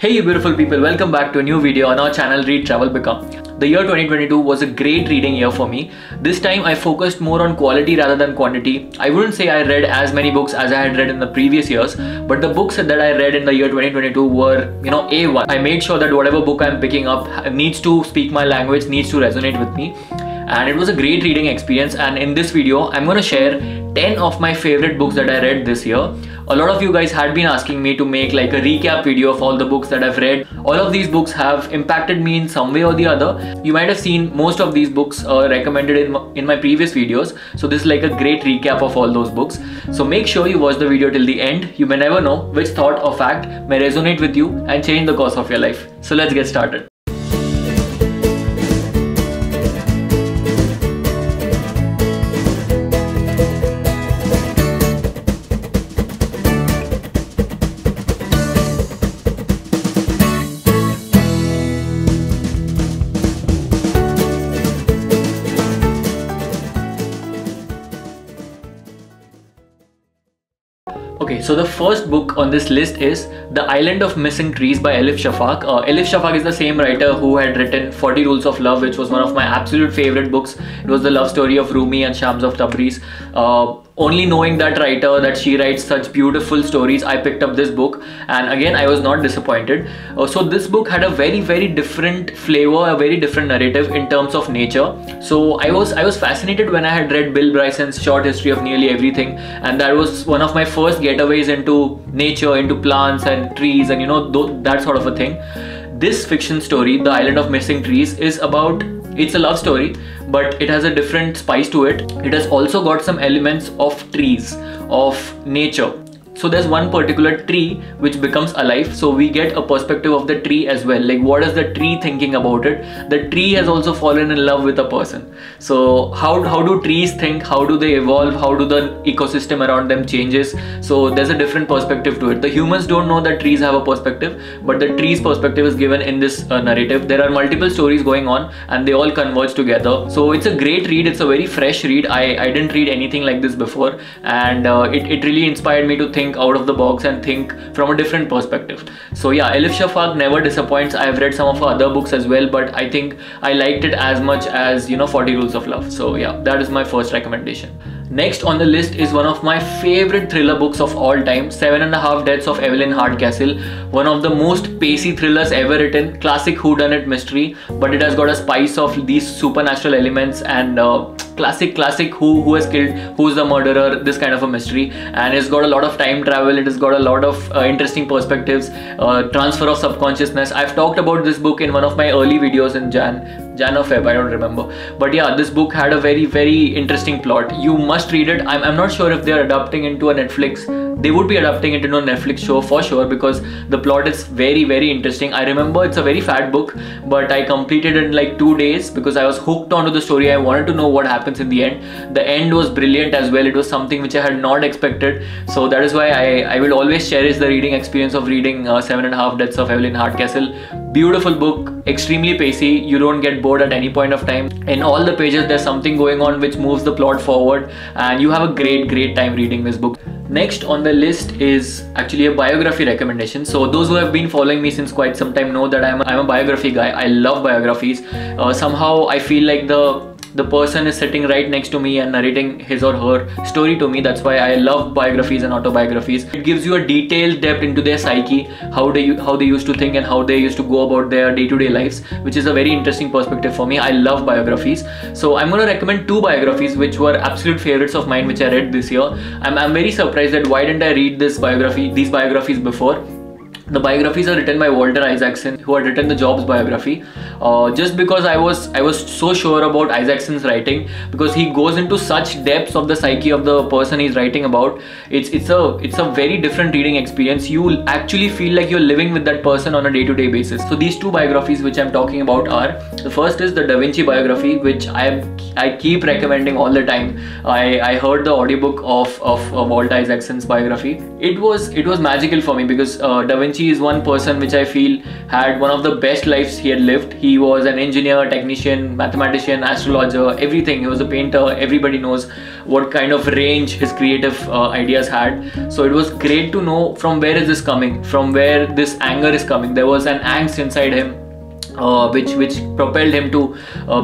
Hey you beautiful people, welcome back to a new video on our channel Read Travel Become. The year 2022 was a great reading year for me. This time I focused more on quality rather than quantity. I wouldn't say I read as many books as I had read in the previous years, but the books that I read in the year 2022 were, A1. I made sure that whatever book I'm picking up needs to speak my language, needs to resonate with me. And it was a great reading experience, and in this video I'm going to share 10 of my favorite books that I read this year. A lot of you guys had been asking me to make like a recap video of all the books that I've read. All of these books have impacted me in some way or the other. You might have seen most of these books recommended in my previous videos. So this is like a great recap of all those books. So make sure you watch the video till the end. You may never know which thought or fact may resonate with you and change the course of your life. So let's get started. Okay, so the first book on this list is The Island of Missing Trees by Elif Shafak. Elif Shafak is the same writer who had written 40 Rules of Love, which was one of my absolute favorite books. It was the love story of Rumi and Shams of Tabriz. Only knowing that writer, that she writes such beautiful stories, I picked up this book, and again I was not disappointed. So this book had a very different flavor, a very different narrative in terms of nature. So I was fascinated when I had read Bill Bryson's short history of nearly everything, and that was one of my first getaways into nature, into plants and trees and that sort of a thing. This fiction story, The Island of Missing Trees, is about, it's a love story, but it has a different spice to it. It has also got some elements of trees, of nature. So there's one particular tree which becomes alive, so we get a perspective of the tree as well. Like, what is the tree thinking about it? The tree has also fallen in love with a person. So how do trees think? How do they evolve? How do the ecosystem around them changes? So there's a different perspective to it. The humans don't know that trees have a perspective, but the tree's perspective is given in this narrative. There are multiple stories going on and they all converge together. So it's a great read. It's a very fresh read. I didn't read anything like this before, and it really inspired me to think out of the box and think from a different perspective. So yeah, Elif Shafak never disappoints. I've read some of her other books as well, but I think I liked it as much as 40 Rules of Love. So yeah, that is my first recommendation. Next on the list is one of my favorite thriller books of all time, 7.5 Deaths of Evelyn Hardcastle. One of the most pacey thrillers ever written, classic whodunit mystery, but it has got a spice of these supernatural elements and classic who has killed, who's the murderer, this kind of a mystery. And it's got a lot of time travel, it has got a lot of interesting perspectives, transfer of subconsciousness. I've talked about this book in one of my early videos in Jan or Feb, I don't remember. But yeah, this book had a very interesting plot. You must read it. I'm not sure if they're adapting into a Netflix. They would be adapting it into a Netflix show for sure, because the plot is very interesting. I remember it's a very fat book, but I completed it in like 2 days because I was hooked onto the story. I wanted to know what happens in the end. The end was brilliant as well. It was something which I had not expected. So that is why I will always cherish the reading experience of reading 7.5 Deaths of Evelyn Hardcastle. Beautiful book, extremely pacey. You don't get bored at any point of time. In all the pages there's something going on which moves the plot forward, and you have a great time reading this book. Next on the list is actually a biography recommendation. So those who have been following me since quite some time know that I'm a biography guy. I love biographies. Somehow I feel like the person is sitting right next to me and narrating his or her story to me. That's why I love biographies and autobiographies. It gives you a detailed depth into their psyche, how they used to think and how they used to go about their day-to-day lives, which is a very interesting perspective for me. I love biographies. So I'm going to recommend 2 biographies which were absolute favorites of mine, which I read this year. I'm very surprised that why didn't I read these biographies before. The biographies are written by Walter Isaacson, who had written the Jobs biography. Just because I was so sure about Isaacson's writing, because he goes into such depths of the psyche of the person he's writing about. It's a very different reading experience. You actually feel like you're living with that person on a day-to-day basis. So these 2 biographies which I'm talking about are, the first is the Da Vinci biography, which I keep recommending all the time. I heard the audiobook of Walter Isaacson's biography. it was magical for me because Da Vinci is one person which I feel had one of the best lives he had lived. He was an engineer, technician, mathematician, astrologer, everything. He was a painter. Everybody knows what kind of range his creative ideas had. So it was great to know from where is this coming, from where this anger is coming. There was an angst inside him, which propelled him to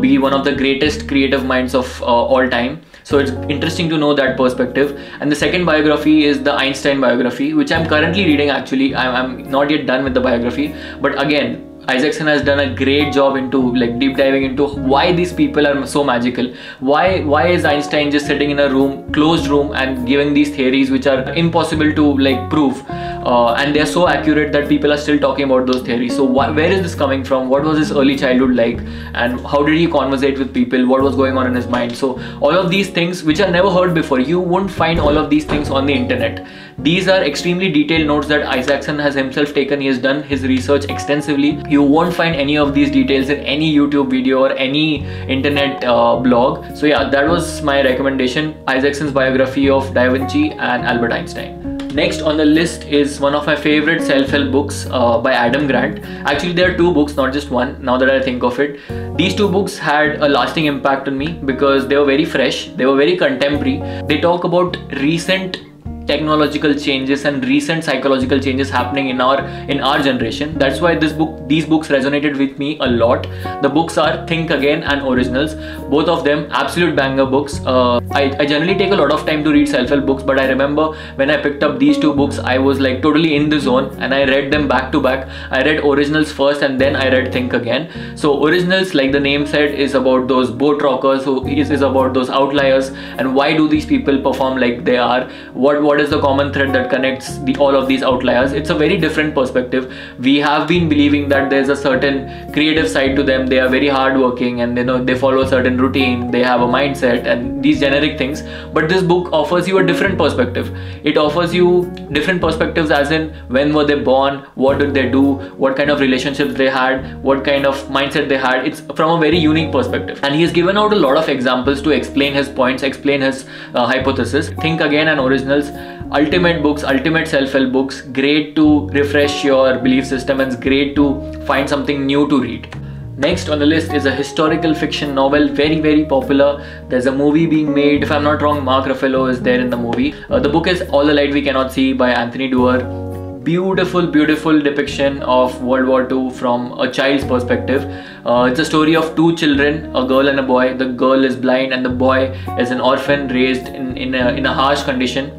be one of the greatest creative minds of all time. So it's interesting to know that perspective. And the second biography is the Einstein biography, which I'm currently reading. Actually, I'm not yet done with the biography, but again, Isaacson has done a great job into like deep diving into why these people are so magical. Why is Einstein just sitting in a room, closed room, and giving these theories which are impossible to like prove, and they are so accurate that people are still talking about those theories. So where is this coming from? What was his early childhood like, and how did he conversate with people? What was going on in his mind? So all of these things which are never heard before, you won't find all of these things on the internet. These are extremely detailed notes that Isaacson has himself taken. He has done his research extensively. You won't find any of these details in any YouTube video or any internet blog. So yeah, that was my recommendation, Isaacson's biography of Da Vinci and Albert Einstein. Next on the list is one of my favorite self-help books by Adam Grant. Actually, there are two books, not just one, now that I think of it. These two books had a lasting impact on me because they were very fresh, they were very contemporary. They talk about recent technological changes and recent psychological changes happening in our generation. That's why these books resonated with me a lot. The books are Think Again and Originals. Both of them absolute banger books. I generally take a lot of time to read self-help books, but I remember when I picked up these two books, I was like totally in the zone and I read them back to back. I read Originals first and then I read Think Again. So Originals, like the name said, is about those boat rockers, is about those outliers, and why do these people perform like they are. What is the common thread that connects all of these outliers? It's a very different perspective. We have been believing that there's a certain creative side to them. They are very hardworking and they follow a certain routine. They have a mindset and these generic things. But this book offers you a different perspective. It offers you different perspectives, as in when were they born, what did they do, what kind of relationships they had, what kind of mindset they had. It's from a very unique perspective. And he has given out a lot of examples to explain his points, explain his hypothesis. Think Again and Originals, ultimate books, ultimate self-help books, great to refresh your belief system and it's great to find something new to read. Next on the list is a historical fiction novel, very popular. There's a movie being made. If I'm not wrong, Mark Ruffalo is there in the movie. The book is All the Light We Cannot See by Anthony Doerr. Beautiful depiction of World War II from a child's perspective. It's a story of two children, a girl and a boy. The girl is blind and the boy is an orphan raised in a harsh condition.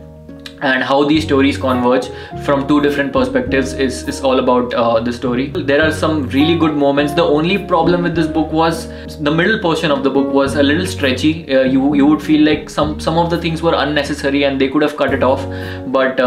And how these stories converge from two different perspectives is all about the story. There are some really good moments. The only problem with this book was the middle portion of the book was a little stretchy. You would feel like some of the things were unnecessary and they could have cut it off, but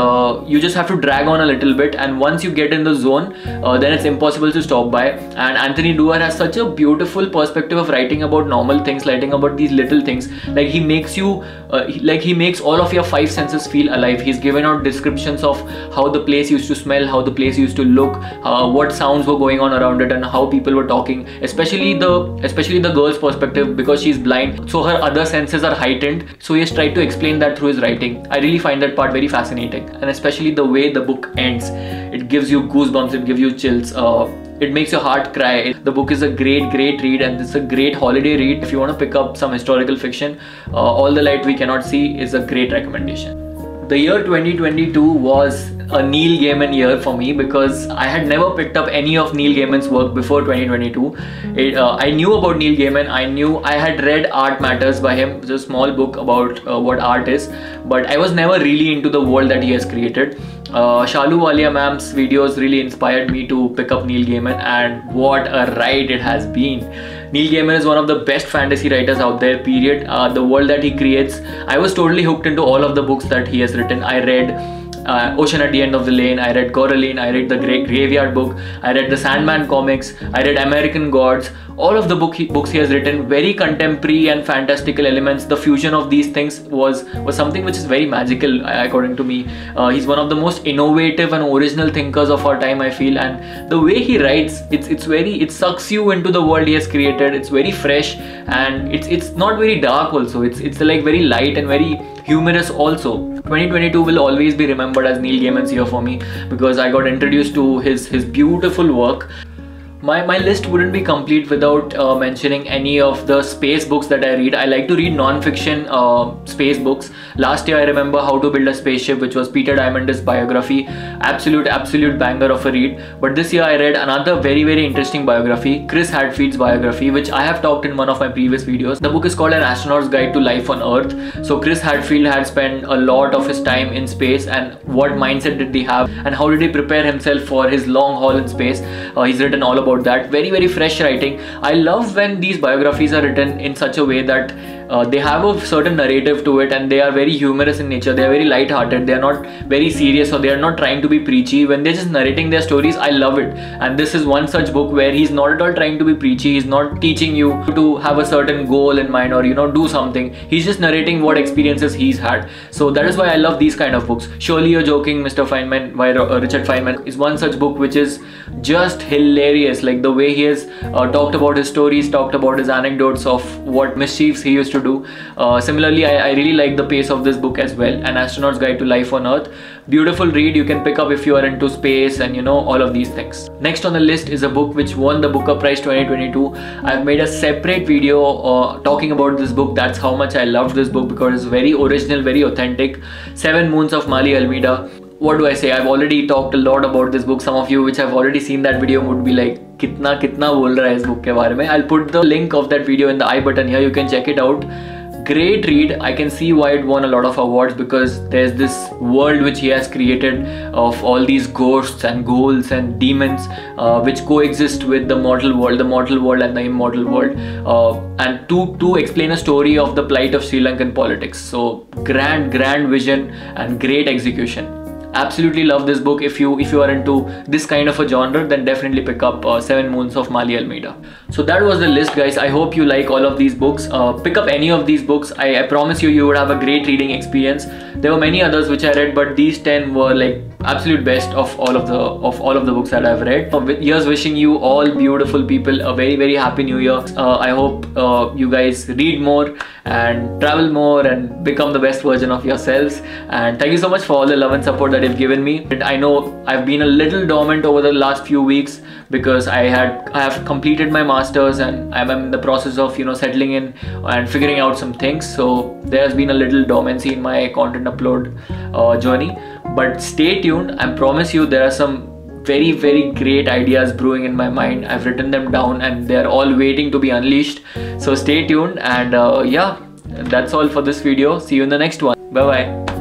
you just have to drag on a little bit, and once you get in the zone, then it's impossible to stop by. And Anthony Doerr has such a beautiful perspective of writing about normal things, writing about these little things. Like he makes you he makes all of your five senses feel alive. He's given out descriptions of how the place used to smell, how the place used to look, what sounds were going on around it, and how people were talking. Especially the girl's perspective, because she's blind, so her other senses are heightened. So he has tried to explain that through his writing. I really find that part very fascinating, and especially the way the book ends. It gives you goosebumps. It gives you chills. It makes your heart cry. The book is a great read, and it's a great holiday read. If you want to pick up some historical fiction, All the Light We Cannot See is a great recommendation. The year 2022 was a Neil Gaiman year for me because I had never picked up any of Neil Gaiman's work before 2022. I knew about Neil Gaiman. I had read Art Matters by him. It's a small book about what art is, but I was never really into the world that he has created. Shalu Walia ma'am's videos really inspired me to pick up Neil Gaiman, and what a ride it has been. Neil Gaiman is one of the best fantasy writers out there, period. The world that he creates, I was totally hooked into all of the books that he has written. I read Ocean at the End of the Lane, I read Coraline, I read the Great Graveyard book, I read the Sandman comics, I read American Gods. All of the books he has written, very contemporary and fantastical elements. The fusion of these things was something which is very magical, according to me. He's one of the most innovative and original thinkers of our time, I feel. And the way he writes, it sucks you into the world he has created. It's very fresh, and it's not very dark also. It's like very light and very humorous also. 2022 will always be remembered as Neil Gaiman's year for me, because I got introduced to his beautiful work. My list wouldn't be complete without mentioning any of the space books that I read. I like to read non-fiction space books. Last year I remember How to Build a Spaceship, which was Peter Diamandis' biography. Absolute banger of a read. But this year I read another very interesting biography, Chris Hadfield's biography, which I have talked in one of my previous videos. The book is called An Astronaut's Guide to Life on Earth. So Chris Hadfield had spent a lot of his time in space, and what mindset did he have and how did he prepare himself for his long haul in space. He's written all about that. Very fresh writing. I love when these biographies are written in such a way that they have a certain narrative to it, and they are very humorous in nature. They are very light-hearted. They are not very serious, or they are not trying to be preachy. When they're just narrating their stories, I love it. And this is one such book where he's not at all trying to be preachy. He's not teaching you to have a certain goal in mind, or do something. He's just narrating what experiences he's had. So that is why I love these kind of books. Surely You're Joking, Mr. Feynman by Richard Feynman is one such book which is just hilarious. Like the way he has talked about his stories, talked about his anecdotes of what mischiefs he used to do. Similarly, I really like the pace of this book as well. An Astronaut's Guide to Life on Earth. Beautiful read you can pick up if you are into space and all of these things. Next on the list is a book which won the Booker Prize 2022. I've made a separate video talking about this book. That's how much I loved this book, because it's very original, very authentic. 7 Moons of Mali Almeida. What do I say? I've already talked a lot about this book. Some of you which have already seen that video would be like, कितना बोल रहा है इस book के बारे में. I'll put the link of that video in the I button here. You can check it out. Great read. I can see why it won a lot of awards, because there's this world which he has created of all these ghosts and ghouls and demons which coexist with the mortal world and the immortal world, and to explain a story of the plight of Sri Lankan politics. So grand vision and great execution. Absolutely love this book. If you are into this kind of a genre, then definitely pick up 7 Moons of Mali Almeida. So that was the list, guys. I hope you like all of these books. Pick up any of these books. I promise you would have a great reading experience. There were many others which I read, but these 10 were like absolute best of all of the books that I've read. Here's wishing you all beautiful people a very happy new year. I hope you guys read more and travel more and become the best version of yourselves. And thank you so much for all the love and support that you've given me. And I know I've been a little dormant over the last few weeks because I have completed my masters and I'm in the process of settling in and figuring out some things. So there has been a little dormancy in my content upload journey. But stay tuned. I promise you there are some very great ideas brewing in my mind. I've written them down and they're all waiting to be unleashed. So stay tuned, and yeah, that's all for this video. See you in the next one. Bye bye.